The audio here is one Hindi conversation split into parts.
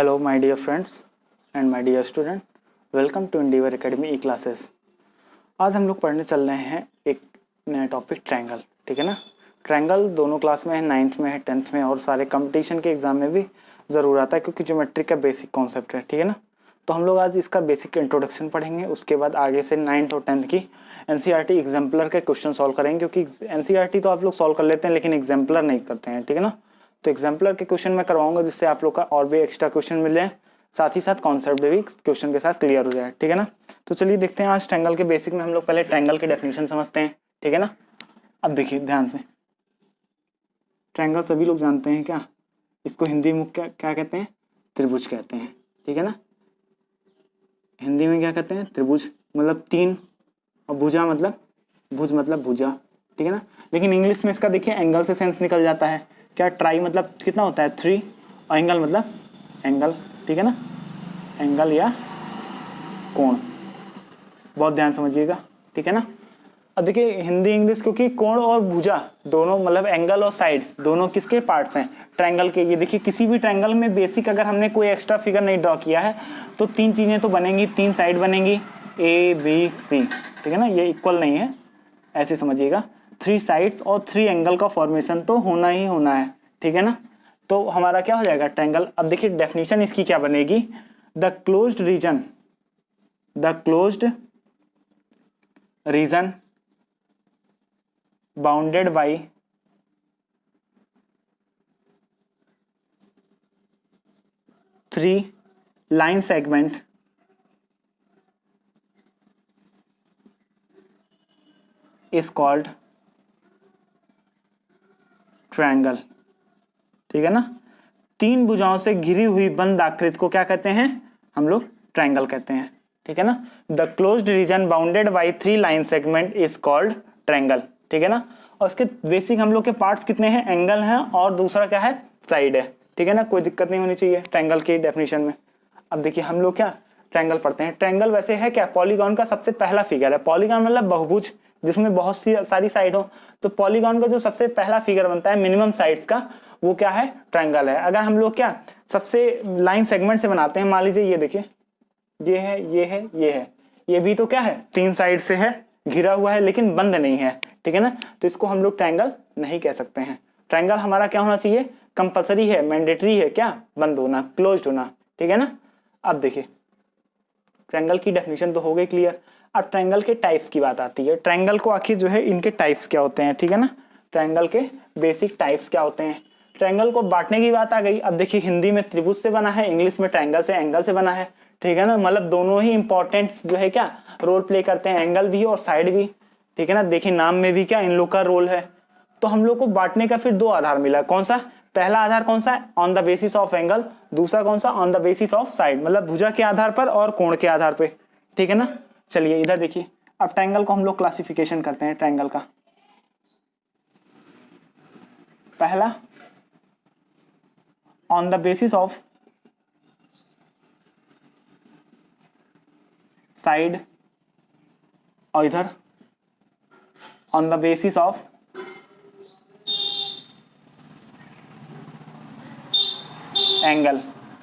Hello my dear friends and my dear student, welcome to Endeavour academy e classes. आज हम लोग पढ़ने चल रहे हैं एक नया टॉपिक ट्रायंगल। ठीक है ना। ट्रायंगल दोनों क्लास में है, 9th में है, 10th में और सारे कंपटीशन के एग्जाम में भी ज़रूर आता है क्योंकि ज्योमेट्री का बेसिक कॉन्सेप्ट है। ठीक है ना। तो हम लोग आज इसका बेसिक इंट्रोडक्शन पढ़ेंगे, उसके बाद आगे से 9th और 10th की एनसीईआरटी एग्जाम्पलर के क्वेश्चन सॉल्व करेंगे क्योंकि एनसीईआरटी तो आप लोग सॉल्व कर लेते हैं लेकिन एग्जाम्पलर नहीं करते हैं। ठीक है ना। तो एग्जाम्पलर के क्वेश्चन मैं करवाऊंगा जिससे आप लोग का और भी एक्स्ट्रा क्वेश्चन मिल जाए, साथ ही साथ कॉन्सेप्ट भी क्वेश्चन के साथ क्लियर हो जाए। ठीक है ना। तो चलिए देखते हैं आज ट्रायंगल के बेसिक में हम लोग पहले ट्रायंगल की डेफिनेशन समझते हैं। ठीक है ना। अब देखिए ध्यान से, ट्रायंगल सभी लोग जानते हैं क्या, इसको हिंदी में क्या कहते हैं, त्रिभुज कहते हैं। ठीक है ना। हिंदी में क्या कहते हैं, त्रिभुज मतलब तीन, और भुजा मतलब भुज मतलब भुजा। ठीक है ना। लेकिन इंग्लिश में इसका देखिए एंगल से सेंस निकल जाता है। क्या ट्राई मतलब कितना होता है 3, और एंगल मतलब एंगल। ठीक है ना। एंगल या कोण, बहुत ध्यान समझिएगा। ठीक है ना। अब देखिए हिंदी इंग्लिश, क्योंकि कोण और भुजा दोनों मतलब एंगल और साइड दोनों किसके पार्ट्स हैं, ट्रायंगल के। ये देखिए किसी भी ट्रायंगल में बेसिक अगर हमने कोई एक्स्ट्रा फिगर नहीं ड्रॉ किया है तो तीन चीजें तो बनेंगी, तीन साइड बनेंगी ए बी सी। ठीक है ना। ये इक्वल नहीं है, ऐसे समझिएगा। 3 साइड्स और 3 एंगल का फॉर्मेशन तो होना ही होना है। ठीक है ना। तो हमारा क्या हो जाएगा ट्रायंगल। अब देखिए डेफिनेशन इसकी क्या बनेगी, the closed reason bounded by three line segment is called triangle. ठीक है ना। तीन भुजाओं से घिरी हुई बंद आकृति को क्या कहते हैं, हम लोग ट्रायंगल कहते हैं। ठीक है ना। The closed reason bounded by 3 line segment is called triangle. ठीक है ना। और इसके बेसिक हम लोग के पार्ट्स कितने हैं, एंगल हैं और दूसरा क्या है, साइड है। ठीक है ना। कोई दिक्कत नहीं होनी चाहिए ट्रायंगल की डेफिनेशन में। अब देखिए हम लोग क्या ट्रायंगल पढ़ते हैं। ट्रायंगल वैसे है क्या, पॉलीगॉन का सबसे पहला फिगर है। पॉलीगॉन मतलब बहुभुज जिसमें बहुत सी सारी साइड हो। तो पॉलीगॉन का जो सबसे पहला फिगर बनता है मिनिमम साइड्स का, वो क्या है, ट्रायंगल है। अगर हम लोग क्या सबसे लाइन सेगमेंट से बनाते हैं, मान लीजिए ये देखिए, ये है, ये है, ये है, ये भी तो क्या है, 3 साइड से है, घिरा हुआ है लेकिन बंद नहीं है। ठीक है ना। तो इसको हम लोग ट्रायंगल नहीं कह सकते हैं। ट्रायंगल हमारा क्या होना चाहिए, कंपलसरी है, मैंडेटरी है, क्या, बंद होना, क्लोज्ड होना। ठीक है ना। अब देखिए ट्रायंगल की डेफिनेशन तो हो गई क्लियर। अब ट्रायंगल के टाइप्स की बात आती है। ट्रायंगल को आखिर जो है इनके टाइप्स क्या होते हैं। ठीक है ना। ट्रायंगल के बेसिक टाइप्स क्या होते हैं। ट्रायंगल को बांटने की बात आ गई। अब देखिए हिंदी में त्रिभुज से बना है, इंग्लिश में ट्रायंगल से, एंगल से बना है। ठीक है ना। मतलब दोनों ही इंपॉर्टेंट जो है क्या रोल प्ले करते हैं, एंगल भी और साइड भी। ठीक है ना। देखिए नाम में भी क्या इन लोग का रोल है। तो हम लोग को बांटने का फिर 2 आधार मिला। कौन सा, पहला आधार कौन सा है, on the basis of angle. दूसरा कौन सा, on the basis of side, मतलब भुजा के आधार पर और कोण के आधार पे। ठीक है ना। चलिए इधर देखिए, अब ट्रायंगल को हम लोग क्लासिफिकेशन करते हैं। ट्रायंगल का पहला on the basis of side, और इधर on the basis of angle.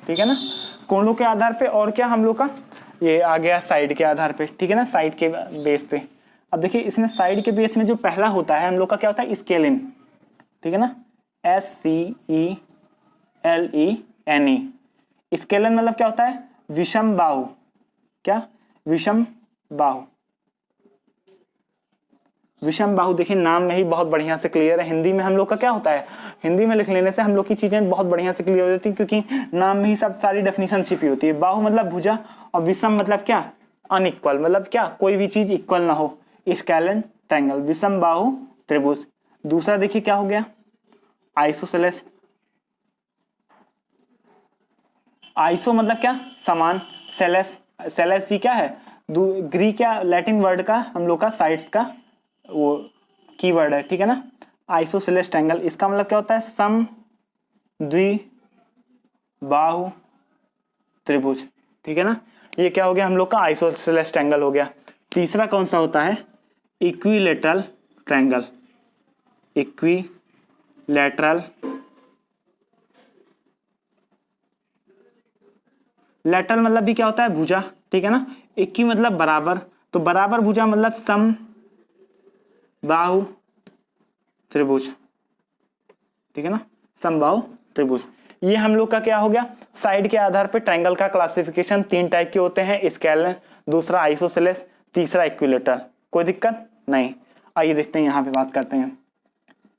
ठीक है ना। कोणों के आधार पे, और क्या हम लोग का ये आ गया साइड के आधार पे। ठीक है ना, साइड के बेस पे। अब देखिए इसमें साइड के बेस में जो पहला होता है हम लोग का क्या होता है, स्केलिन। ठीक है ना, SCELENE। स्केलन मतलब क्या होता है, विषम बाहु। क्या, विषम बाहु। विषम बाहु देखिए नाम में ही बहुत बढ़िया से क्लियर है। हिंदी में हम लोग का क्या होता है, हिंदी में लिख लेने से हम लोग की चीजें बहुत बढ़िया से क्लियर हो जाती है क्योंकि नाम में ही सब सारी डेफिनेशन छिपी होती है। बाहु मतलब भुजा, और विषम मतलब क्या, अनइक्वल, मतलब क्या कोई भी चीज इक्वल ना हो। स्केलन ट्रायंगल, विषम बाहु त्रिभुज। दूसरा देखिए क्या हो गया, आइसोसेलेस। आइसो मतलब क्या, समान। सेलेस, सेलेस भी क्या है, ग्रीक या लैटिन वर्ड का हम लोग का साइड्स का वो कीवर्ड है। ठीक है ना। आइसोसेलेस ट्रायंगल, इसका मतलब क्या होता है, सम द्विबाहु त्रिभुज। ठीक है ना। ये क्या हो गया हम लोग का आइसोसेलेस ट्रायंगल हो गया। तीसरा कौन सा होता है, इक्विलैटरल ट्रायंगल। इक्विलैटरल लेटरल मतलब भी क्या होता है, भुजा, ठीक है ना। इक्वी मतलब बराबर, तो बराबर भुजा मतलब सम बाहु त्रिभुज, ठीक है ना, समबाहु त्रिभुज। ये हम लोग का क्या हो गया, साइड के आधार पे ट्रायंगल का क्लासिफिकेशन 3 टाइप के होते हैं, स्केलर, दूसरा आइसोसेलेस, तीसरा इक्विलेटरल। कोई दिक्कत नहीं। आइए देखते हैं, यहाँ पे बात करते हैं।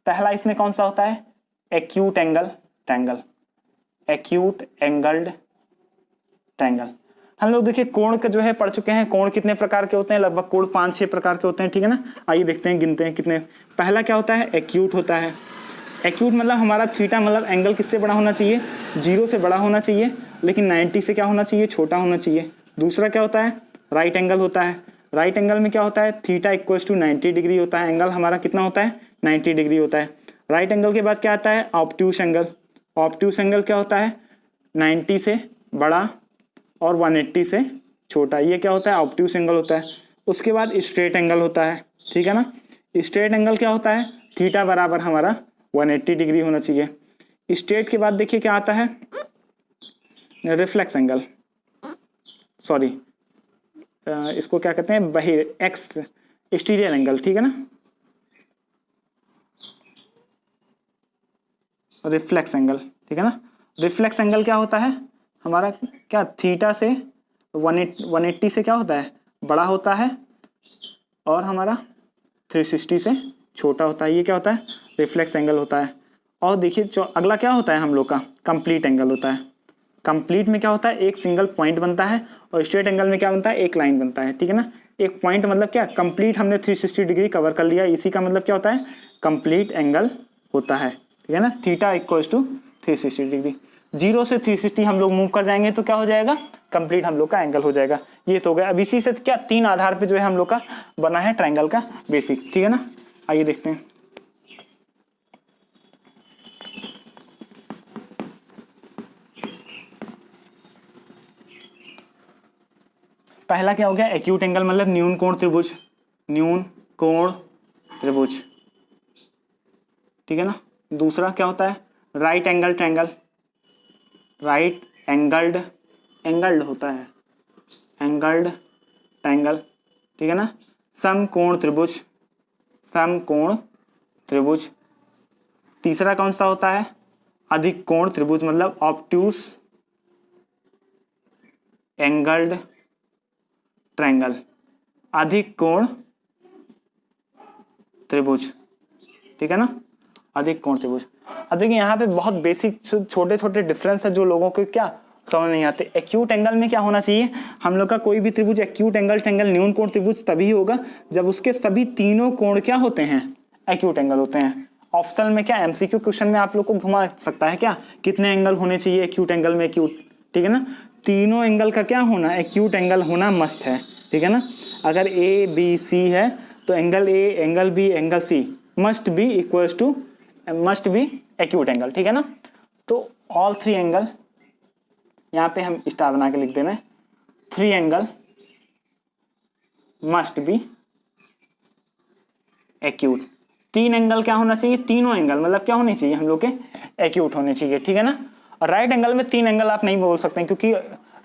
पहला इसमें कौन सा होता है, acute angle triangle, acute angled triangle. हम लोग देखिए कोण के जो है पढ़ चुके हैं, कोण कितने प्रकार के होते हैं, लगभग कोण 5-6 प्रकार के होते हैं, ठीक है ना। आइए देखते हैं, गिनते हैं कितने। पहला क्या होता है, एक्यूट होता है। एक्यूट मतलब हमारा थीटा मतलब एंगल किससे बड़ा होना चाहिए, 0 से बड़ा होना चाहिए, लेकिन 90 से क्या होना चाहिए, छोटा होना चाहिए। दूसरा क्या होता है, राइट एंगल होता है। राइट एंगल में क्या होता है, थीटा इक्वल्स टू 90 डिग्री होता है, एंगल हमारा कितना होता है, 90 डिग्री होता है। राइट एंगल के बाद क्या आता है, ऑब्ट्यूस एंगल। ऑब्ट्यूस एंगल क्या होता है, 90 से बड़ा और 180 से छोटा, ये क्या होता है, ऑब्ट्यूस एंगल होता है। उसके बाद स्ट्रेट एंगल होता है, ठीक है ना। स्ट्रेट एंगल क्या होता है, थीटा बराबर हमारा 180 डिग्री होना चाहिए। स्ट्रेट के बाद देखिए क्या आता है, रिफ्लेक्स एंगल, सॉरी इसको क्या कहते हैं, बहिर एक्स एक्सटीरियर एंगल, ठीक है ना, रिफ्लेक्स एंगल, ठीक है ना। रिफ्लेक्स एंगल क्या होता है हमारा, क्या थीटा से 180 से क्या होता है, बड़ा होता है, और हमारा 360 से छोटा होता है। ये क्या होता है, रिफ्लेक्स एंगल होता है। और देखिए अगला क्या होता है हम लोग का, कंप्लीट एंगल होता है। कंप्लीट में क्या होता है, एक सिंगल पॉइंट बनता है, और स्ट्रेट एंगल में क्या बनता है, एक लाइन बनता है, ठीक है ना। एक पॉइंट मतलब क्या, कंप्लीट हमने 360 डिग्री कवर कर लिया, इसी का मतलब क्या होता है, कंप्लीट एंगल होता है, ठीक है ना। Theta equals to 360 degree. 0 से 360 हम लोग मूव कर जाएंगे तो क्या हो जाएगा, कंप्लीट हम लोग का एंगल हो जाएगा। ये तो हो गया। अब इसी से क्या 3 आधार पे जो है हम लोग का बना है ट्रायंगल का बेसिक, ठीक है ना। आइए देखते हैं। पहला क्या हो गया, एक्यूट एंगल मतलब न्यून कोण त्रिभुज, न्यून कोण त्रिभुज, ठीक है ना। दूसरा क्या होता है, right angle triangle, right angled, angled होता है, एंगल्ड ट्रायंगल, ठीक है ना। समकोण त्रिभुज, समकोण त्रिभुज। तीसरा कौन सा होता है, अधिक कोण त्रिभुज मतलब ऑब्ट्यूस एंगल्ड ट्रायंगल, अधिक कोण त्रिभुज, ठीक है ना, अधिक कोण त्रिभुज। अब देखिए यहाँ पे बहुत बेसिक छोटे छोटे डिफरेंस है जो लोगों को क्या समझ नहीं आते। एक्यूट एंगल में क्या होना चाहिए, हम लोग का कोई भी त्रिभुज एक्यूट एंगल ट्रायंगल न्यून कोण त्रिभुज तभी होगा जब उसके सभी तीनों कोण क्या होते हैं, एक्यूट एंगल होते हैं। ऑप्शनल में क्या एमसीक्यू क्वेश्चन में आप लोग को घुमा सकता है क्या, कितने एंगल होने चाहिए एक्यूट एंगल में, एक्यूट, ठीक है ना। तीनों एंगल का क्या होना, एक्यूट एंगल होना मस्ट है, ठीक है ना। अगर ए बी सी है तो angle A, angle B, angle C must be equals to, must be acute angle, ठीक है ना। तो ऑल 3 एंगल, यहाँ पे हम स्टार बना के लिख देना, 3 angle must be acute. 3 angle क्या होना चाहिए, तीनों एंगल मतलब क्या होने चाहिए हम लोग के, एक्यूट होने चाहिए, ठीक है ना। और राइट एंगल में 3 एंगल आप नहीं बोल सकते क्योंकि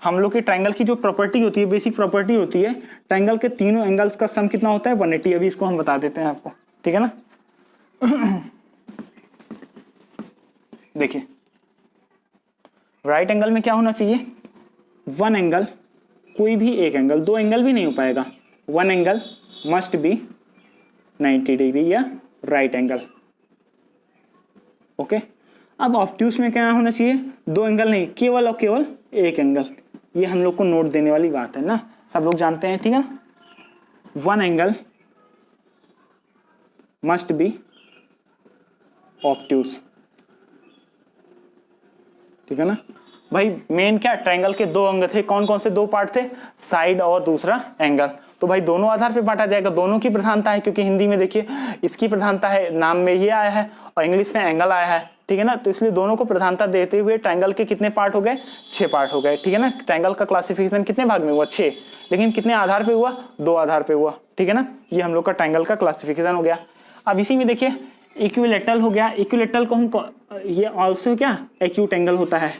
हम लोग की ट्रायंगल की जो प्रॉपर्टी होती है, बेसिक प्रॉपर्टी होती है, ट्रायंगल के तीनों एंगल्स का सम कितना होता है, 180। अभी इसको हम बता देते हैं आपको, ठीक है ना। देखिए राइट एंगल में क्या होना चाहिए, 1 एंगल, कोई भी एक एंगल, 2 एंगल भी नहीं हो पाएगा, 1 एंगल मस्ट बी 90 डिग्री या राइट एंगल, ओके। अब ऑब्ट्यूस में क्या होना चाहिए, 2 एंगल नहीं, केवल और केवल एक एंगल। ये हम लोग को नोट देने वाली बात है ना, सब लोग जानते हैं, ठीक है ना। 1 एंगल मस्ट बी ऑब्ट्यूस, ठीक है ना। भाई मेन क्या, ट्रायंगल के 2 अंग थे, कौन कौन से 2 पार्ट थे, साइड और दूसरा एंगल। तो भाई दोनों आधार पे बांटा जाएगा, दोनों की प्रधानता है, क्योंकि हिंदी में देखिए इसकी प्रधानता है, नाम में ये आया है, और इंग्लिश में एंगल आया है, ठीक है ना। तो इसलिए दोनों को प्रधानता देते हुए ट्रायंगल के कितने पार्ट हो गए, 6 पार्ट हो गए, ठीक है ना। ट्रायंगल का क्लासिफिकेशन कितने भाग में हुआ, 6, लेकिन कितने आधार पे हुआ, 2 आधार पे हुआ, ठीक है ना। ये हम लोग का ट्रायंगल का क्लासिफिकेशन हो गया। अब इसी में देखिए इक्विलेटरल हो गया, इक्विलेटरल को हम ये ऑल्सो क्या एक्यूट एंगल होता है,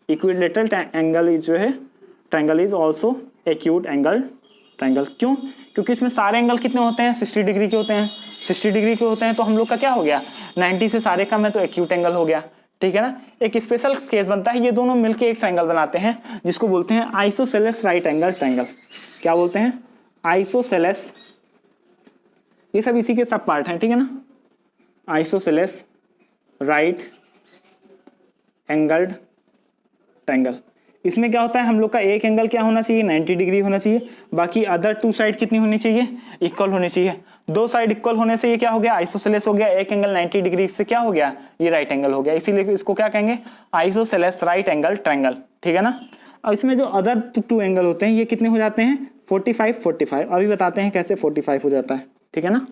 इक्विलेटरल एंगल जो है triangle is also acute angle triangle. क्यों? क्योंकि इसमें सारे एंगल कितने होते हैं, 60 डिग्री के होते हैं। 60 डिग्री के होते हैं तो हम लोग का क्या हो गया, 90 से सारे कम है तो एक्यूट एंगल हो गया, ठीक है ना। एक स्पेशल केस बनता है, ये दोनों मिलकर एक ट्रायंगल बनाते हैं जिसको बोलते हैं आइसोसेलेस राइट एंगल ट्रायंगल। क्या बोलते हैं? आइसोसेलेस। ये सब इसी के सब पार्ट हैं, ठीक है ना। Isosceles right angled triangle. इसमें क्या होता है, हम लोग का एक एंगल क्या होना चाहिए, 90 डिग्री होना चाहिए, बाकी अदर टू साइड कितनी होनी चाहिए, इक्वल होनी चाहिए। दो साइड इक्वल होने से ये क्या हो गया, आइसोसेलेस हो गया। एक एंगल 90 डिग्री से क्या हो गया, ये राइट एंगल हो गया, इसीलिए इसको क्या कहेंगे, आइसोसेलेस राइट एंगल ट्रायंगल, ठीक है ना। अब इसमें जो अदर टू एंगल होते हैं ये कितने हो जाते हैं, 45 45। अभी बताते हैं कैसे 45 हो जाता है, ठीक है ना।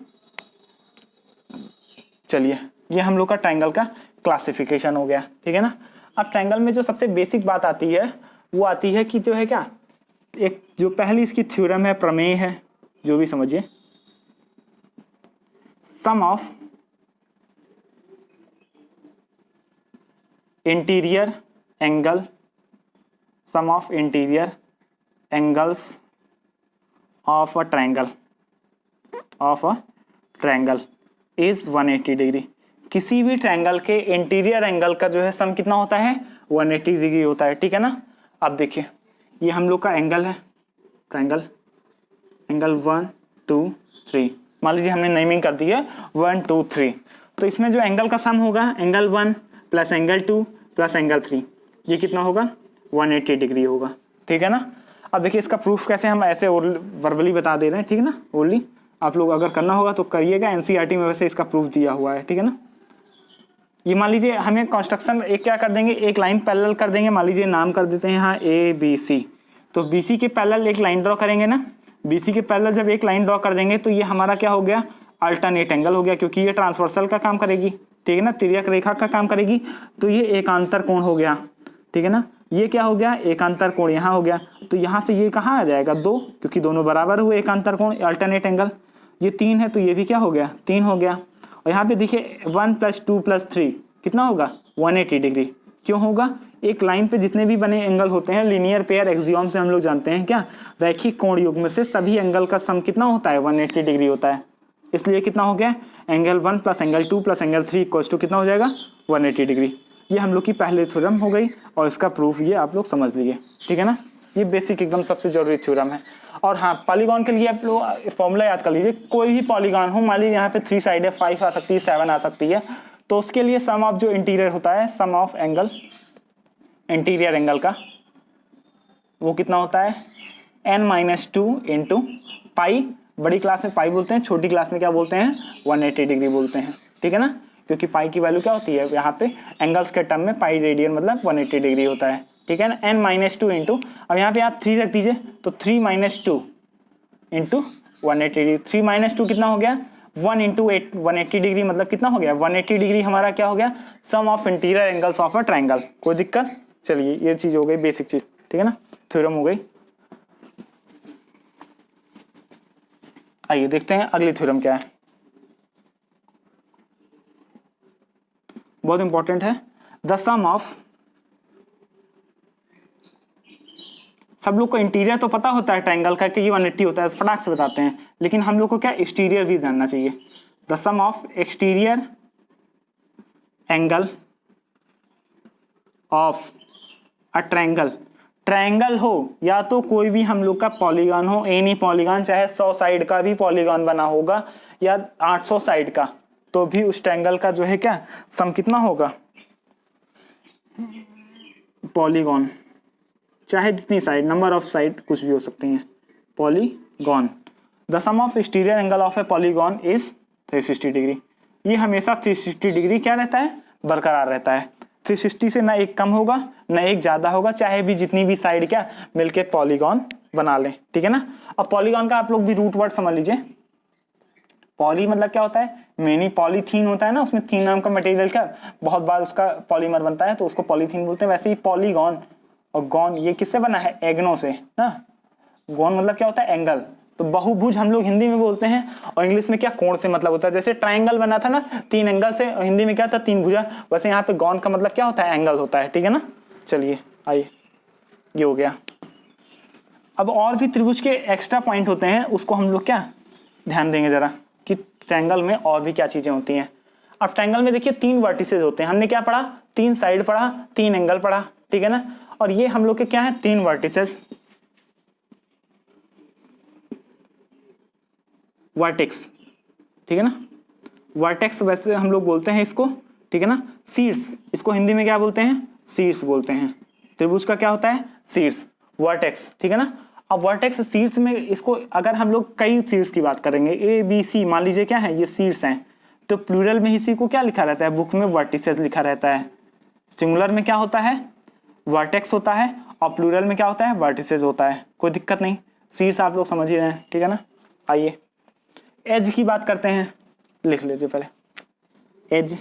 चलिए, ये हम लोग का ट्रायंगल का क्लासिफिकेशन हो गया, ठीक है ना। अब ट्रायंगल में जो सबसे बेसिक बात आती है वो आती है कि जो है क्या, एक जो पहली इसकी थ्योरम है, प्रमेय है, जो भी समझिए, sum of interior angle, sum of interior angles of a triangle, of a triangle is 180 degree. किसी भी ट्रायंगल के इंटीरियर एंगल का जो है सम कितना होता है, 180 डिग्री होता है, ठीक है ना। अब देखिए, ये हम लोग का एंगल है, ट्रायंगल एंगल 1 2 3, मान लीजिए हमने नेमिंग कर दी है 1 2 3, तो इसमें जो एंगल का सम होगा, angle 1 plus angle 2 plus angle 3, ये कितना होगा, 180 डिग्री होगा, ठीक है ना। अब देखिए इसका प्रूफ कैसे, हम ऐसे वर्बली बता दे रहे हैं, ठीक है ना, ओनली आप लोग अगर करना होगा तो करिएगा, एनसीईआरटी में वैसे इसका प्रूफ दिया हुआ है, ठीक है ना। ये मान लीजिए हमें कंस्ट्रक्शन एक क्या कर देंगे, एक लाइन पैरेलल कर देंगे, मान लीजिए नाम कर देते हैं यहाँ ABC, तो BC के पैरेलल एक लाइन ड्रॉ करेंगे ना, BC के पैरेलल जब एक लाइन ड्रॉ कर देंगे तो ये हमारा क्या हो गया, अल्टरनेट एंगल हो गया, क्योंकि ये ट्रांसवर्सल का काम करेगी, ठीक है ना, तिर्यक रेखा का काम करेगी, तो ये एकांतर कोण हो गया, ठीक है ना। ये क्या हो गया, एकांतर कोण यहाँ हो गया, तो यहाँ से ये कहाँ आ जाएगा, 2, क्योंकि दोनों बराबर हुए एकांतर कोण, अल्टरनेट एंगल। ये 3 है तो ये भी क्या हो गया, 3 हो गया। और यहाँ पे देखिए 1 + 2 + 3 कितना होगा, 180 डिग्री। क्यों होगा, एक लाइन पे जितने भी बने एंगल होते हैं, लीनियर पेयर एक्सियोम से हम लोग जानते हैं क्या, रैखिक कोण युग्म से सभी एंगल का सम कितना होता है, 180 डिग्री होता है। इसलिए कितना हो गया, एंगल 1 + एंगल 2 + एंगल 3 = कितना हो जाएगा, 180 डिग्री। ये हम लोग की पहले थ्योरम हो गई और इसका प्रूफ ये आप लोग समझ लीजिए, ठीक है ना। ये बेसिक एकदम सबसे जरूरी थ्योरम है। और हाँ, पॉलीगॉन के लिए आप लोग फॉर्मूला याद कर लीजिए, कोई भी पॉलीगॉन हो, मान लीजिए यहाँ पे 3 साइड है, 5 आ सकती है, 7 आ सकती है, तो उसके लिए सम ऑफ जो इंटीरियर होता है, सम ऑफ एंगल इंटीरियर एंगल का वो कितना होता है, n-2 इंटू पाई। बड़ी क्लास में पाई बोलते हैं, छोटी क्लास में क्या बोलते हैं, 180 डिग्री बोलते हैं, ठीक है ना, क्योंकि पाई की वैल्यू क्या होती है यहाँ पे एंगल्स के टर्म में, पाई रेडियन मतलब 180 डिग्री होता है, ठीक है ना। n-2 इंटू, अब यहाँ पे आप 3 रख दीजिए, तो 3 - 2 इंटू 180 डिग्री, 3 - 2 कितना हो गया, 1 इंटू 180 डिग्री, मतलब कितना हो गया, 180 डिग्री हमारा क्या हो गया, sum of interior angles of a triangle. कोई दिक्कत, चलिए ये चीज हो गई बेसिक चीज, ठीक है ना, थ्योरम हो गई। आइए देखते हैं अगली थ्योरम क्या है, बहुत इंपॉर्टेंट है। द सम ऑफ, सब लोग को इंटीरियर तो पता होता है ट्रायंगल का कि 180 होता है, फटाक से बताते हैं, लेकिन हम लोग को क्या एक्सटीरियर भी जानना चाहिए। The sum of exterior angle of a triangle, triangle हो या तो कोई भी हम लोग का पॉलीगॉन हो, एनी पॉलीगॉन, चाहे 100 साइड का भी पॉलीगॉन बना होगा या 800 साइड का, तो भी उस ट्रायंगल का जो है क्या सम कितना होगा, पॉलीगॉन, चाहे जितनी साइड, नंबर ऑफ साइड कुछ भी हो सकती हैं, polygon. The sum of exterior angle of a polygon is 360 degree. ये हमेशा 360 डिग्री क्या रहता है, बरकरार रहता है। 360 से ना एक कम होगा ना एक ज्यादा होगा, चाहे भी जितनी भी साइड क्या मिलके पॉलीगॉन बना लें, ठीक है ना। अब पॉलीगॉन का आप लोग भी रूट वर्ड समझ लीजिए। पॉली मतलब क्या होता है, मेनी, पॉलीथीन होता है ना, उसमें थीन नाम का मटेरियल का बहुत बार उसका पॉलीमर बनता है तो उसको पॉलीथीन बोलते हैं। वैसे ही पॉलीगॉन और गॉन ये किससे बना है, एग्नो से ना। गॉन मतलब क्या होता है, एंगल, तो बहुभुज हम लोग हिंदी में बोलते हैं और इंग्लिश में क्या कोण से मतलब होता है। जैसे ट्रायंगल बना था ना 3 एंगल से, हिंदी में क्या था 3 भुजा, वैसे यहाँ पे गॉन का मतलब क्या होता है, एंगल होता है, ठीक है ना। चलिए आइए ये हो गया। अब और भी त्रिभुज के एक्स्ट्रा पॉइंट होते हैं, उसको हम लोग क्या ध्यान देंगे जरा कि ट्रायंगल में और भी क्या चीजें होती हैं। अब ट्रायंगल में देखिए 3 वर्टिसेस होते हैं, हमने क्या पढ़ा, 3 साइड पढ़ा, 3 एंगल पढ़ा, ठीक है ना। और ये हम लोग के क्या है, 3 वर्टिसेस, वर्टेक्स, ठीक है ना। वर्टेक्स वैसे हम लोग बोलते हैं इसको, ठीक है ना। शीर्ष, इसको हिंदी में क्या बोलते हैं, शीर्ष बोलते हैं। त्रिभुज का क्या होता है, शीर्ष, वर्टेक्स, ठीक है ना। अब वर्टेक्स शीर्ष में इसको अगर हम लोग कई शीर्ष की बात करेंगे, ए बी सी मान लीजिए क्या है, ये शीर्ष हैं, तो प्लूरल में इसी को क्या लिखा रहता है, बुक में वर्टिसेस लिखा रहता है। सिंगुलर में क्या होता है, वर्टेक्स होता है, और प्लूरल में क्या होता है, वर्टिसेस होता है। कोई दिक्कत नहीं, शीर्ष आप लोग समझ ही रहे हैं, ठीक है ना। आइए एज की बात करते हैं, लिख लीजिए पहले एज।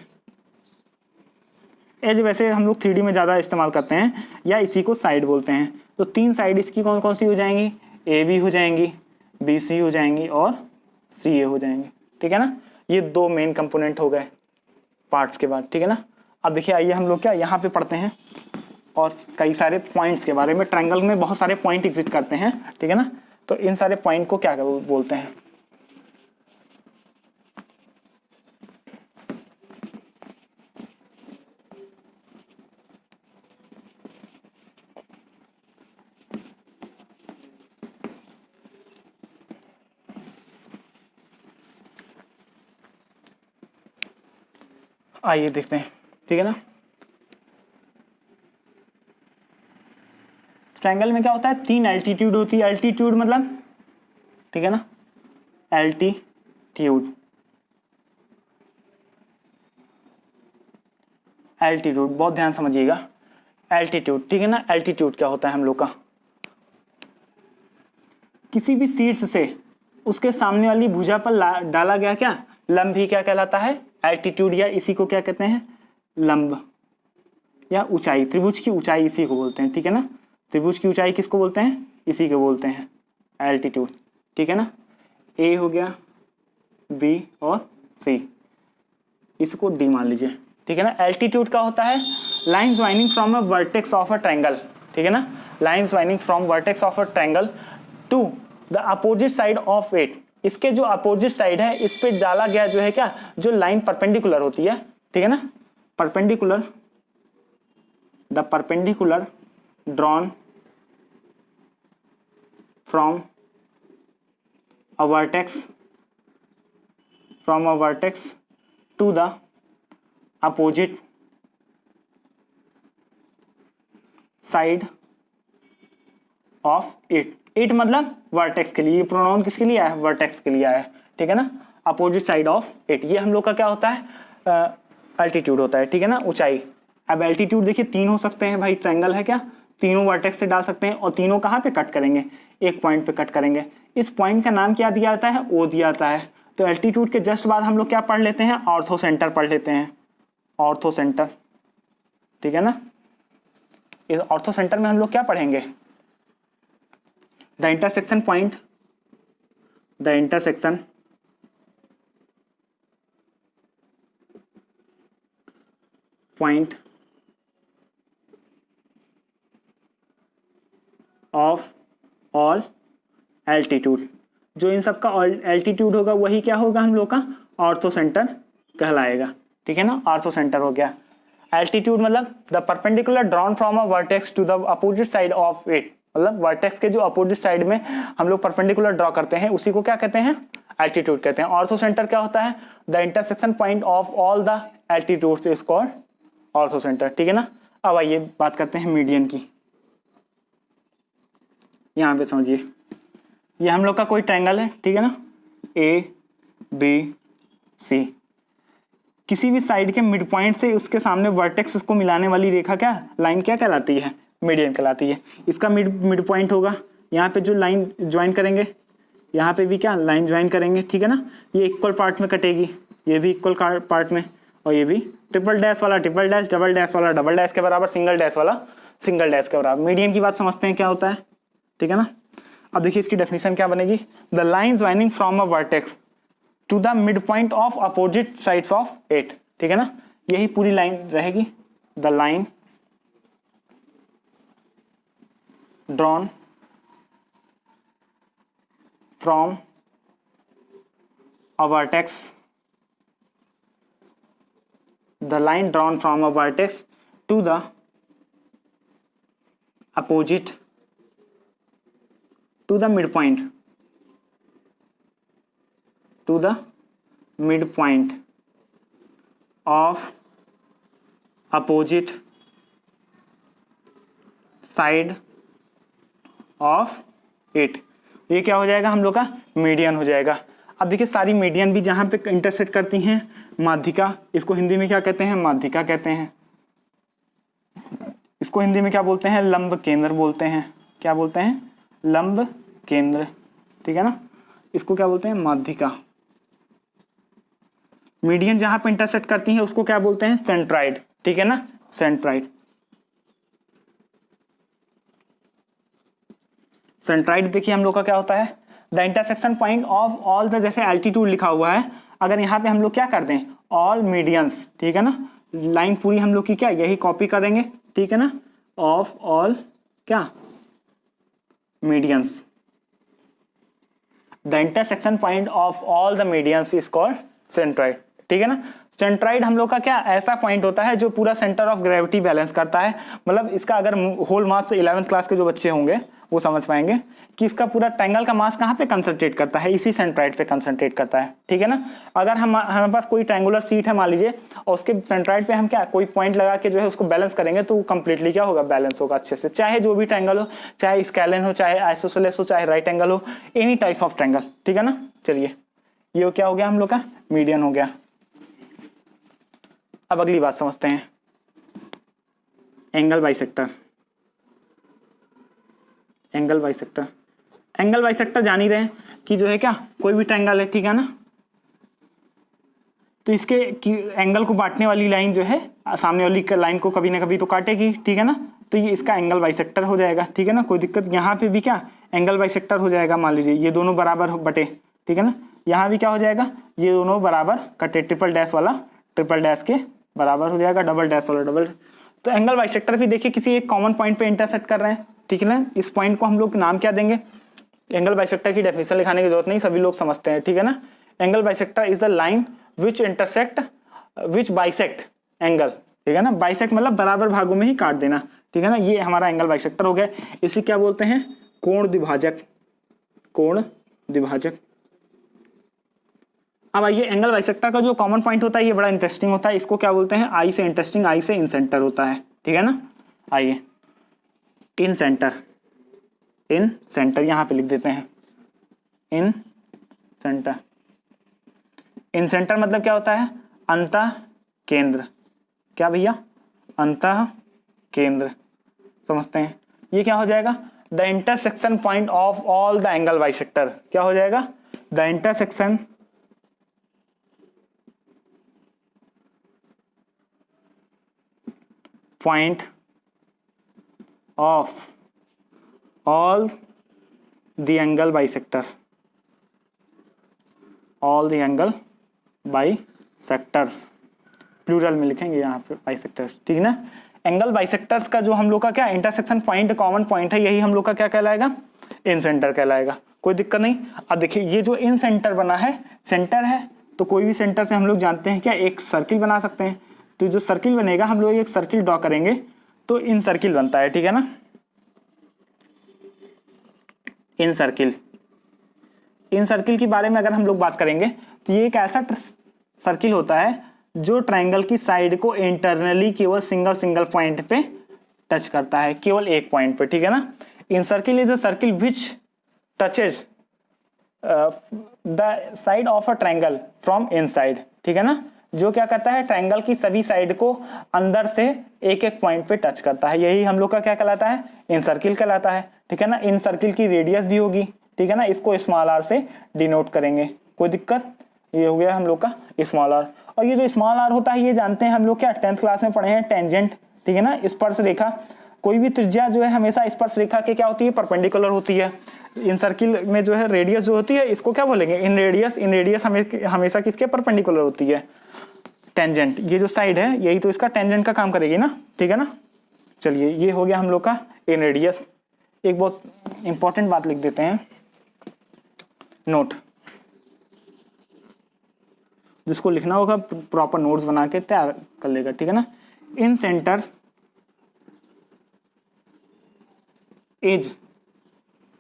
एज वैसे हम लोग 3D में ज़्यादा इस्तेमाल करते हैं, या इसी को साइड बोलते हैं। तो 3 साइड इसकी कौन कौन सी हो जाएंगी, ए बी हो जाएंगी, बी सी हो जाएंगी, और सी ए हो जाएंगी, ठीक है ना। ये 2 मेन कंपोनेंट हो गए पार्ट्स के बाद, ठीक है ना। अब देखिए आइए हम लोग क्या यहाँ पे पढ़ते हैं और कई सारे पॉइंट्स के बारे में। ट्रायंगल में बहुत सारे पॉइंट एग्जिस्ट करते हैं, ठीक है ना। तो इन सारे पॉइंट को क्या बोलते हैं। आइए देखते हैं, ठीक है ना। ट्रायंगल में क्या होता है, 3 एल्टीट्यूड होती है। एल्टीट्यूड मतलब, ठीक है ना, एल्टीट्यूड, एल्टीट्यूड बहुत ध्यान समझिएगा, एल्टीट्यूड, ठीक है ना। एल्टीट्यूड क्या होता है हम लोग का, किसी भी शीर्ष से उसके सामने वाली भुजा पर डाला गया क्या लंब ही क्या कहलाता है, एल्टीट्यूड, या इसी को क्या कहते हैं, लंब या ऊंचाई। त्रिभुज की ऊंचाई इसी को बोलते हैं, ठीक है ना। त्रिभुज की ऊंचाई किसको बोलते हैं, इसी को बोलते हैं एल्टीट्यूड, ठीक है ना। ए हो गया, बी और सी, इसको डी मान लीजिए, ठीक है ना। एल्टीट्यूड का होता है line joining from a vertex of a triangle, ठीक है ना। Line joining from vertex of a triangle to the opposite side of it. इसके जो अपोजिट साइड है इस पे डाला गया जो है क्या, जो लाइन परपेंडिकुलर होती है, ठीक है ना। Perpendicular, the perpendicular drawn from a vertex, from a vertex to the opposite side of it. It मतलब वर्टेक्स के लिए, प्रोनाउन किसके लिए आया है, वर्टेक्स के लिए आया है, ठीक है ना। अपोजिट साइड ऑफ इट, ये हम लोग का क्या होता है, अल्टीट्यूड होता है, ठीक है ना, ऊंचाई। अब एल्टीट्यूड देखिए 3 हो सकते हैं भाई, ट्रायंगल है क्या, तीनों वर्टेक्स से डाल सकते हैं, और तीनों कहाँ पे कट करेंगे, एक पॉइंट पे कट करेंगे। इस पॉइंट का नाम क्या दिया जाता है, ओ दिया जाता है। तो एल्टीट्यूड के जस्ट बाद हम लोग क्या पढ़ लेते हैं, ऑर्थो सेंटर पढ़ लेते हैं, ऑर्थो सेंटर, ठीक है ना। इस ऑर्थो सेंटर में हम लोग क्या पढ़ेंगे, the intersection point, the intersection point of all altitude. जो इन सब का एल्टीट्यूड होगा वही क्या होगा, हम लोग का ऑर्थो सेंटर कहलाएगा, ठीक है ना। ऑर्थो सेंटर हो गया। एल्टीट्यूड मतलब the perpendicular drawn from a vertex to the opposite side of it, मतलब वर्टेक्स के जो अपोजिट साइड में हम लोग परपेंडिकुलर ड्रॉ करते हैं उसी को क्या कहते हैं, एल्टीट्यूड कहते हैं। ऑर्थो सेंटर क्या होता है, the intersection point of all the altitudes is called ortho centre, ठीक है ना। अब आइए बात करते हैं मीडियन की। यहाँ पे समझिए, ये हम लोग का कोई ट्रायंगल है, ठीक है ना, ए बी सी। किसी भी साइड के मिड पॉइंट से उसके सामने वर्टेक्स को मिलाने वाली रेखा क्या, लाइन क्या कहलाती है, मीडियन कहलाती है। इसका मिड पॉइंट होगा, यहाँ पे जो लाइन ज्वाइन करेंगे, यहाँ पे भी क्या लाइन ज्वाइन करेंगे, ठीक है ना। ये इक्वल पार्ट में कटेगी, ये भी इक्वल पार्ट में, और ये भी ट्रिपल डैश वाला ट्रिपल डैश, डबल डैश वाला डबल डैश के बराबर, सिंगल डैश वाला सिंगल डैश के बराबर। मीडियन की बात समझते हैं क्या होता है, ठीक है ना। अब देखिए इसकी डेफिनेशन क्या बनेगी, the line joining from a vertex to the mid point of opposite sides of it, ठीक है ना। यही पूरी लाइन रहेगी, the line drawn from a vertex, the line drawn from a vertex to the opposite to the midpoint of opposite side of it, ये क्या हो जाएगा हम लोग का मीडियन हो जाएगा। अब देखिए सारी मीडियन भी जहां पे इंटरसेक्ट करती हैं माध्यिका, इसको हिंदी में क्या कहते हैं, माध्यिका कहते हैं। इसको हिंदी में क्या बोलते हैं, लंब केंद्र बोलते हैं। क्या बोलते हैं, लंब केंद्र, ठीक है ना। इसको क्या बोलते हैं, माध्यिका। मीडियन जहां पे इंटरसेक्ट करती हैं उसको क्या बोलते हैं, सेंट्राइड, ठीक है ना, सेंट्राइड। सेंट्राइड देखिए हम लोग का क्या होता है, the intersection point of all the, जैसे एल्टीट्यूड लिखा हुआ है, अगर यहाँ पे हम लोग क्या कर दें, ऑल मीडियंस, ठीक है ना, लाइन पूरी हम लोग की क्या यही कॉपी करेंगे, ठीक है ना, ऑफ ऑल क्या medians, the intersection point of all the medians is called centroid, ठीक है ना। सेंट्राइड हम लोग का क्या ऐसा पॉइंट होता है जो पूरा सेंटर ऑफ ग्रेविटी बैलेंस करता है। मतलब इसका अगर होल मास 11th क्लास के जो बच्चे होंगे वो समझ पाएंगे कि इसका पूरा ट्रायंगल का मास कहाँ पे कंसंट्रेट करता है, इसी सेंट्राइड पे कंसंट्रेट करता है, ठीक है ना। अगर हमारे पास कोई ट्रायंगुलर शीट है मान लीजिए और उसके सेंट्राइड पे हम क्या कोई पॉइंट लगा के जो है उसको बैलेंस करेंगे तो कंप्लीटली क्या होगा, बैलेंस होगा अच्छे से, चाहे जो भी ट्रायंगल हो, चाहे स्केलन हो, चाहे आइसोसेलेस हो, चाहे राइट एंगल हो, एनी टाइप्स ऑफ ट्रायंगल, ठीक है ना। चलिए ये क्या हो गया हम लोग का, मीडियन हो गया। अब अगली बात समझते हैं, angle bisector. Angle bisector, angle bisector जान ही रहे हैं कि जो है क्या कोई भी ट्रायंगल है, ठीक है ना, तो इसके एंगल को बांटने वाली लाइन जो है सामने वाली लाइन को कभी ना कभी तो काटेगी, ठीक है ना, तो ये इसका एंगल बाइसेक्टर हो जाएगा, ठीक है ना। कोई दिक्कत, यहाँ पे भी क्या एंगल बाइसेक्टर हो जाएगा, मान लीजिए ये दोनों बराबर बटे, ठीक है ना, यहाँ भी क्या हो जाएगा, ये दोनों बराबर कटे, ट्रिपल डैश वाला ट्रिपल डैश के बराबर हो जाएगा, डबल डैश वाला डबल। तो एंगल बाइसेक्टर भी देखिए किसी एक कॉमन पॉइंट पे इंटरसेक्ट कर रहे हैं, ठीक है ना। इस पॉइंट को हम लोग नाम क्या देंगे, एंगल बाइसेक्टर की डेफिनेशन लिखाने की जरूरत नहीं, सभी लोग समझते हैं, ठीक है ना। Angle bisector is the line which intersect which bisect angle, ठीक है ना। बाइसेक्ट मतलब बराबर भागों में ही काट देना, ठीक है ना, ये हमारा एंगल बाइसेक्टर हो गया। इसे क्या बोलते हैं, कोण द्विभाजक, कोण द्विभाजक। अब आइए एंगल बाइसेक्टर का जो कॉमन पॉइंट होता है ये बड़ा इंटरेस्टिंग होता है, इसको क्या बोलते हैं, आई से इंटरेस्टिंग, आई से इन सेंटर होता है, ठीक है ना। आइए इन सेंटर, इन सेंटर यहाँ पे लिख देते हैं, इन सेंटर। इन सेंटर मतलब क्या होता है, अंतः केंद्र, क्या भैया, अंतः केंद्र, समझते हैं। ये क्या हो जाएगा, the intersection point of all the angle bisector, क्या हो जाएगा, the intersection point of all the angle bisectors, all the angle bisectors, plural में लिखेंगे यहाँ पे बाइसेक्टर्स, ठीक है ना। एंगल बाइसेक्टर्स का जो हम लोग का क्या इंटरसेक्शन पॉइंट कॉमन पॉइंट है, यही हम लोग का क्या कहलाएगा, इन सेंटर कहलाएगा, कोई दिक्कत नहीं। अब देखिए ये जो इन सेंटर बना है, सेंटर है तो कोई भी सेंटर से हम लोग जानते हैं क्या एक सर्किल बना सकते हैं, तो जो सर्किल बनेगा हम लोग एक सर्किल ड्रॉ करेंगे तो इन सर्किल बनता है, ठीक है ना। इन सर्किल, इन सर्किल के बारे में अगर हम लोग बात करेंगे तो ये एक ऐसा सर्किल होता है जो ट्रायंगल की साइड को इंटरनली केवल सिंगल पॉइंट पे टच करता है, केवल एक पॉइंट पे, ठीक है ना। इन circle is a circle which touches the side of a triangle from inside, ठीक है ना, जो क्या करता है ट्रायंगल की सभी साइड को अंदर से एक एक पॉइंट पे टच करता है, यही हम लोग का क्या कहलाता है, इन सर्किल कहलाता है, ठीक है ना। इन सर्किल की रेडियस भी होगी, ठीक है ना, इसको स्मॉल आर से डिनोट करेंगे, कोई दिक्कत। ये हो गया हम लोग का स्मॉल आर। और ये जो स्मॉल आर होता है ये जानते हैं हम लोग क्या 10th क्लास में पढ़े हैं, टेंजेंट, ठीक है ना, स्पर्श रेखा। कोई भी त्रिज्या जो है हमेशा स्पर्श रेखा के क्या होती है, परपेंडिकुलर होती है। इन सर्किल में जो है रेडियस जो होती है इसको क्या बोलेंगे, इन रेडियस। इन रेडियस हमेशा किसके परपेंडिकुलर होती है, टेंजेंट। ये जो साइड है यही तो इसका टेंजेंट का काम करेगी ना, ठीक है ना। चलिए ये हो गया हम लोग का इन रेडियस। एक बहुत इंपॉर्टेंट बात लिख देते हैं, नोट, जिसको लिखना होगा प्रॉपर नोट्स बना के तैयार कर लेगा, ठीक है ना। Incentre is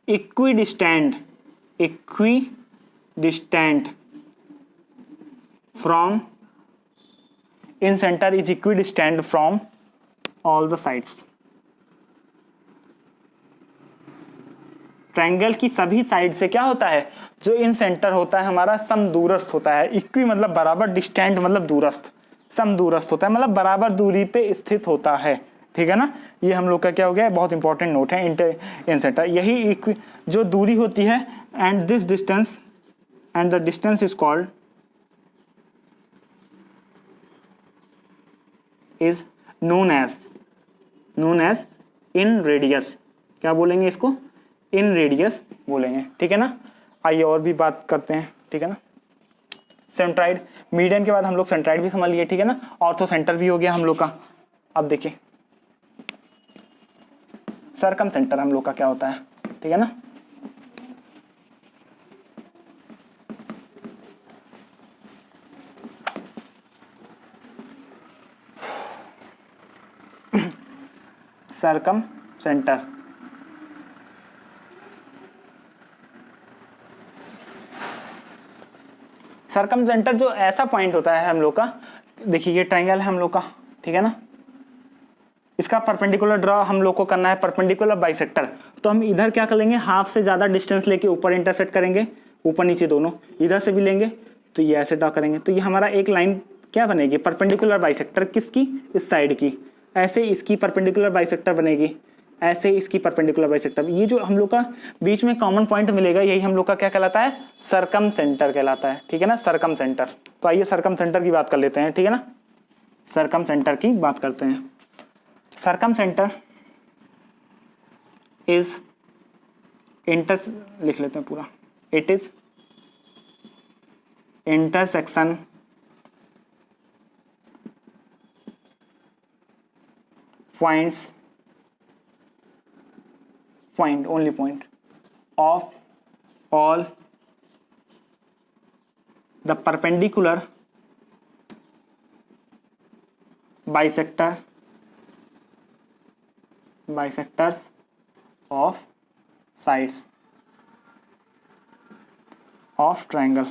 equidistant from, incentre is equidistant from all the sides. Triangle की सभी साइड से क्या होता है, जो इन सेंटर होता है हमारा समदूरस्थ होता है। इक्वी मतलब बराबर, डिस्टेंट मतलब दूरस्थ, समदूरस्थ होता है मतलब बराबर दूरी पे स्थित होता है, ठीक है ना। ये हम लोग का क्या हो गया, बहुत इंपॉर्टेंट नोट है। इन सेंटर यही इक्वी जो दूरी होती है, and this distance, and the distance is called is known as inradius. क्या बोलेंगे इसको, इन रेडियस बोलेंगे, ठीक है ना। आइए और भी बात करते हैं, ठीक है ना। सेंट्राइड, मीडियन के बाद हम लोग सेंट्राइड भी समझ लिए, ठीक है ना। ऑर्थो सेंटर भी हो गया हम लोग का। अब देखिए सरकम सेंटर हम लोग का क्या होता है, ठीक है ना। सरकम सेंटर, सरकम सेंटर जो ऐसा पॉइंट होता है हम लोग का, देखिए ये ट्रायंगल है हम लोग का, ठीक है ना। इसका परपेंडिकुलर ड्रॉ हम लोग को करना है, परपेंडिकुलर बाइसेक्टर। तो हम इधर क्या करेंगे, हाफ से ज्यादा डिस्टेंस लेके ऊपर इंटरसेक्ट करेंगे, ऊपर नीचे दोनों, इधर से भी लेंगे तो ये ऐसे ड्रॉ करेंगे। तो ये हमारा एक लाइन क्या बनेगी, परपेंडिकुलर बाइसेक्टर। किसकी, इस साइड की। ऐसे इसकी परपेंडिकुलर बाइसेक्टर बनेगी, ऐसे इसकी परपेंडिकुलर बाइसेक्टर। ये जो हम लोग का बीच में कॉमन पॉइंट मिलेगा, यही हम लोग का क्या कहलाता है, सरकम सेंटर कहलाता है, ठीक है ना, सरकम सेंटर। तो आइए सरकम सेंटर की बात कर लेते हैं, ठीक है ना। सरकम सेंटर की बात करते हैं। सरकम सेंटर इज लिख लेते हैं पूरा, it is intersection only point of all the perpendicular bisectors of sides of triangle।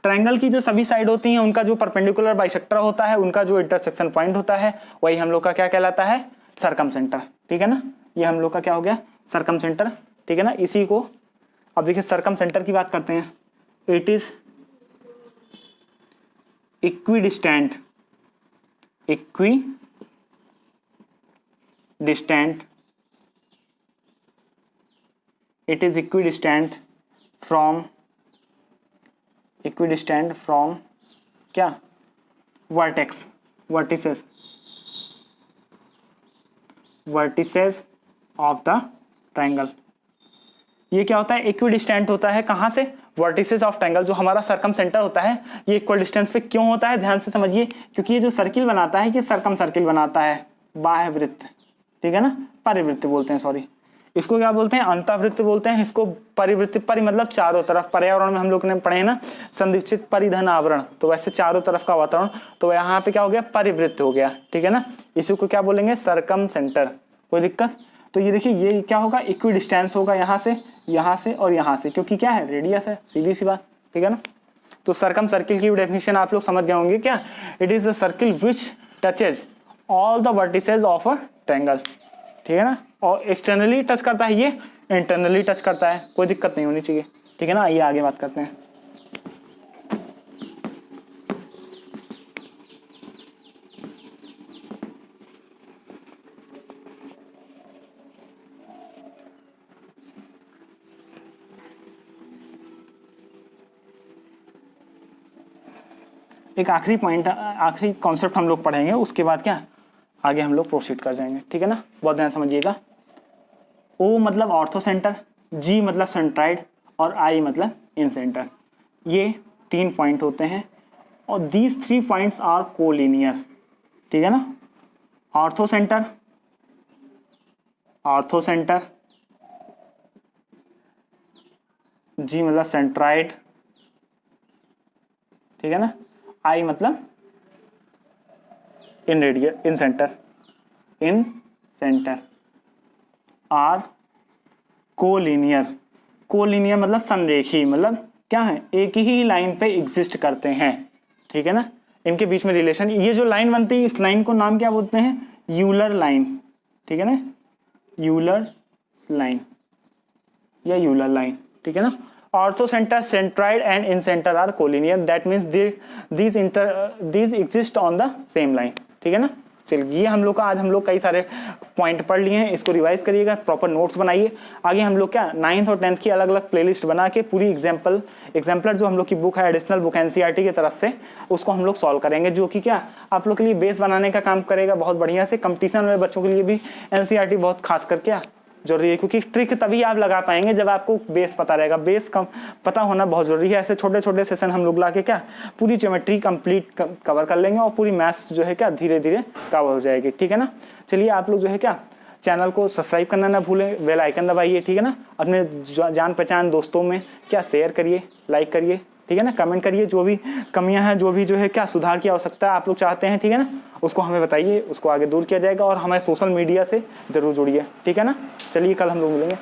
Triangle की जो सभी साइड होती हैं उनका जो परपेंडिकुलर बाइसेक्टर होता है, उनका जो इंटरसेक्शन पॉइंट होता है, वही हम लोग का क्या कहलाता है, सरकम सेंटर, ठीक है ना। ये हम लोग का क्या हो गया, सरकम सेंटर, ठीक है ना। इसी को अब देखिए सरकम सेंटर की बात करते हैं। It is equidistant it is equidistant from क्या, vertices of the triangle। ये क्या होता है, इक्विडिस्टेंट होता है कहां से, वर्टिसेस ऑफ ट्रायंगल। जो हमारा सरकम सेंटर होता है ये इक्वल डिस्टेंस पे क्यों होता है, ध्यान से समझिए। क्योंकि ये जो सर्किल बनाता है ये सरकम सर्किल बनाता है, बाह्य वृत्त, ठीक है ना, परिवृत्त बोलते हैं, सॉरी इसको क्या बोलते हैं, अंतःवृत्त बोलते हैं, इसको परिवृत्त। परि मतलब चारों तरफ, पर्यावरण में हम लोग ने पढ़े हैं ना, संदीक्षित परिधन आवरण, तो वैसे चारों तरफ का वातावरण, तो यहाँ पे क्या हो गया, परिवृत्त हो गया, ठीक है ना। इसी को क्या बोलेंगे, सरकम सेंटर। कोई दिक्कत, तो ये देखिए ये क्या होगा, इक्वी डिस्टेंस होगा यहाँ से और यहाँ से, क्योंकि क्या है, रेडियस है, सीधी सी बात, ठीक है ना। तो सरकम सर्किल की डेफिनेशन आप लोग समझ गए होंगे क्या, it is a circle which touches all the vertices of a triangle, ठीक है ना। और एक्सटर्नली टच करता है, ये इंटरनली टच करता है, कोई दिक्कत नहीं होनी चाहिए, ठीक है ना। आइए आगे बात करते हैं। एक आखिरी पॉइंट, आखिरी कॉन्सेप्ट हम लोग पढ़ेंगे, उसके बाद क्या आगे हम लोग प्रोसीड कर जाएंगे, ठीक है ना। बहुत ध्यान समझिएगा। ओ मतलब ऑर्थो सेंटर, जी मतलब सेंट्राइड, और आई मतलब इन सेंटर। ये 3 पॉइंट होते हैं और दीज 3 पॉइंट्स आर कोलिनियर, ठीक है ना। ऑर्थो सेंटर जी मतलब सेंट्राइड, ठीक है ना, आई मतलब inradius, incentre, incentre, are collinear, collinear मतलब संरेखी, मतलब क्या है, एक ही लाइन पे एग्जिस्ट करते हैं, ठीक है ना, इनके बीच में रिलेशन, ये जो लाइन बनती है इस लाइन को नाम क्या बोलते हैं, यूलर लाइन, ठीक है ना, यूलर लाइन या यूलर लाइन, ठीक है ना। Orthocentre, centroid and incentre are collinear, that means these exist on the same line, ठीक है ना। चलिए ये हम लोग का आज हम लोग कई सारे पॉइंट पढ़ लिए हैं, इसको रिवाइज करिएगा, प्रॉपर नोट्स बनाइए। आगे हम लोग क्या 9th और 10th की अलग अलग प्लेलिस्ट बना के पूरी एग्जाम्पलर जो हम लोग की बुक है एडिशनल बुक एनसीईआरटी की तरफ से, उसको हम लोग सॉल्व करेंगे, जो कि क्या आप लोग के लिए बेस बनाने का काम करेगा बहुत बढ़िया से। कंपटीशन में बच्चों के लिए भी एनसीईआरटी बहुत खास कर क्या जरूरी है, क्योंकि ट्रिक तभी आप लगा पाएंगे जब आपको बेस पता रहेगा, बेस कम पता होना बहुत जरूरी है। ऐसे छोटे छोटे सेशन हम लोग लाके क्या पूरी ज्योमेट्री कंप्लीट कवर कर लेंगे और पूरी मैथ्स जो है क्या धीरे धीरे कवर हो जाएगी, ठीक है ना। चलिए आप लोग जो है क्या चैनल को सब्सक्राइब करना ना भूलें, बेल आइकन दबाइए, ठीक है ना। अपने जान पहचान दोस्तों में क्या शेयर करिए, लाइक करिए, ठीक है ना, कमेंट करिए, जो भी कमियां हैं, जो भी जो है क्या सुधार की आवश्यकता आप लोग चाहते हैं, ठीक है ना, उसको हमें बताइए, उसको आगे दूर किया जाएगा। और हमें सोशल मीडिया से जरूर जुड़िए, ठीक है ना। चलिए कल हम लोग मिलेंगे।